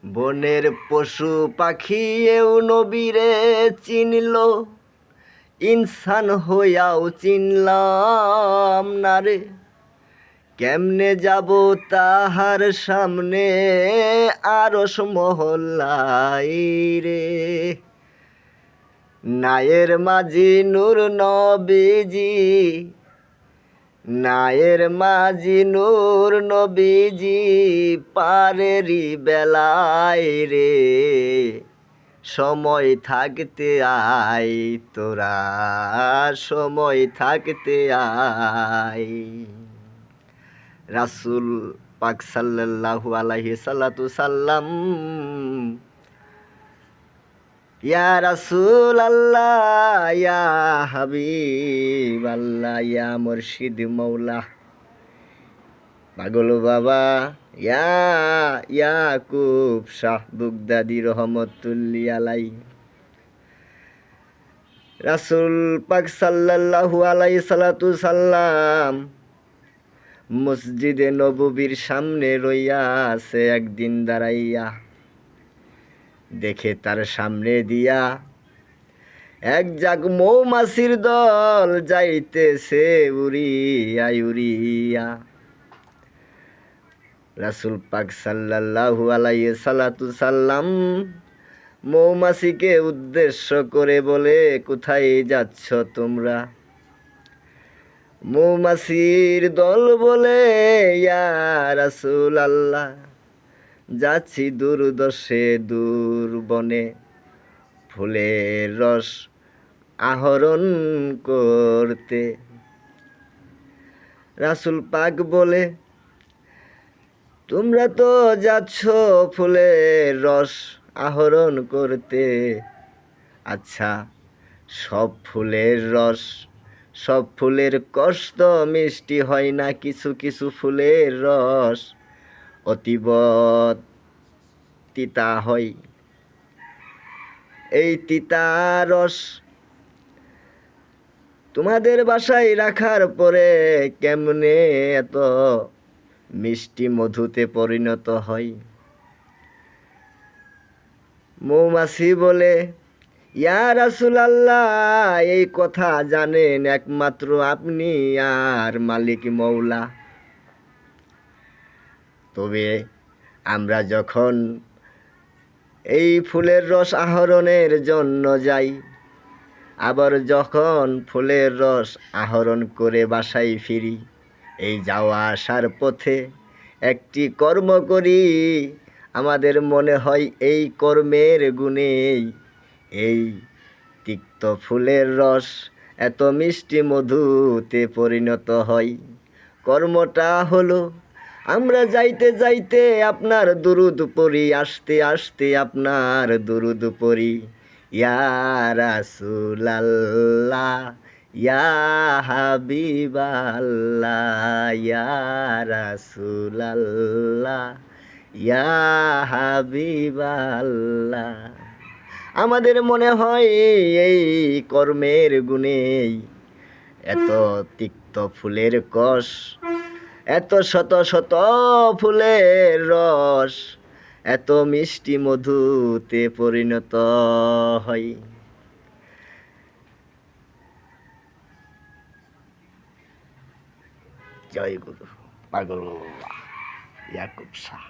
বনের পশু পাখি এও নবীরে চিনল, ইনসান হইয়াও চিনলাম না রে। কেমনে যাব তাহার সামনে আরশ মহল্লাই রে। নায়ের মাঝি নূর নবীজি, নায়ের মাঝি নূর নবীজি, পারেরি বেলায় রে। সময় থাকতে আয় তোরা, সময় থাকতে আয়। রাসূল পাক সাল্লাল্লাহু আলাইহি সাল্লাতু সাল্লাম, ইয়া রাসূল আল্লাহ, ইয়া হাবিব আল্লাহ, ইয়া মুর্শিদ মৌলা, পাগল বাবা ইয়াকুব শাহ বুগদাদি রহমতুল্লাহি আলাইহি। রাসূল পাক সাল্লাল্লাহু আলাইহি সাল্লাতু সাল্লাম মসজিদে নববীর সামনে রইয়া আছে একদিন দাঁড়াইয়া। দেখে তার সামনে দিয়া এক জাগ মৌমাছির দল যাইতেছে উড়িয়া উড়িয়া। রাসূল পাক সাল্লাল্লাহু আলাইহি সাল্লাতু সাল্লাম মৌমাছিকে উদ্দেশ্য করে বলে, কোথায় যাচ্ছ তোমরা? মৌমাছির দল বলে, ইয়া রাসূল আল্লাহ, যাচ্ছি দূরদর্শে দূর বনে ফুলের রস আহরণ করতে। রাসূল পাক বলে, তোমরা তো যাচ্ছ ফুলের রস আহরণ করতে। আচ্ছা, সব ফুলের রস, সব ফুলের কষ তো মিষ্টি হয় না, কিছু কিছু ফুলের রস অতীব তিতা হয়। এই তিতা রস তোমাদের বাসায় রাখার পরে কেমনে এত মিষ্টি মধুতে পরিণত হয়? মৌমাছি বলে, ইয়া রাসূলুল্লাহ, এই কথা জানেন একমাত্র আপনি আর মালিক মৌলা। তবে আমরা যখন এই ফুলের রস আহরণের জন্য যাই, আবার যখন ফুলের রস আহরণ করে বাসায় ফিরি, এই যাওয়া আসার পথে একটি কর্ম করি, আমাদের মনে হয় এই কর্মের গুণেই এই তিক্ত ফুলের রস এত মিষ্টি মধুতে পরিণত হয়। কর্মটা হলো, আমরা যাইতে যাইতে আপনার দুরুদ পড়ি, আসতে আসতে আপনার দুরুদ পড়ি। ইয়া রাসূলাল্লাহ, ইয়া হাবিবাল্লাহ, ইয়া রাসূলাল্লাহ, ইয়া হাবিবাল্লাহ। আমাদের মনে হয় এই কর্মের গুণেই এত তিক্ত ফুলের কষ, এত শত শত ফুলের রস এত মিষ্টি মধুতে পরিণত হয়। জয় গুরু, পাগল ইয়াকুব শাহ।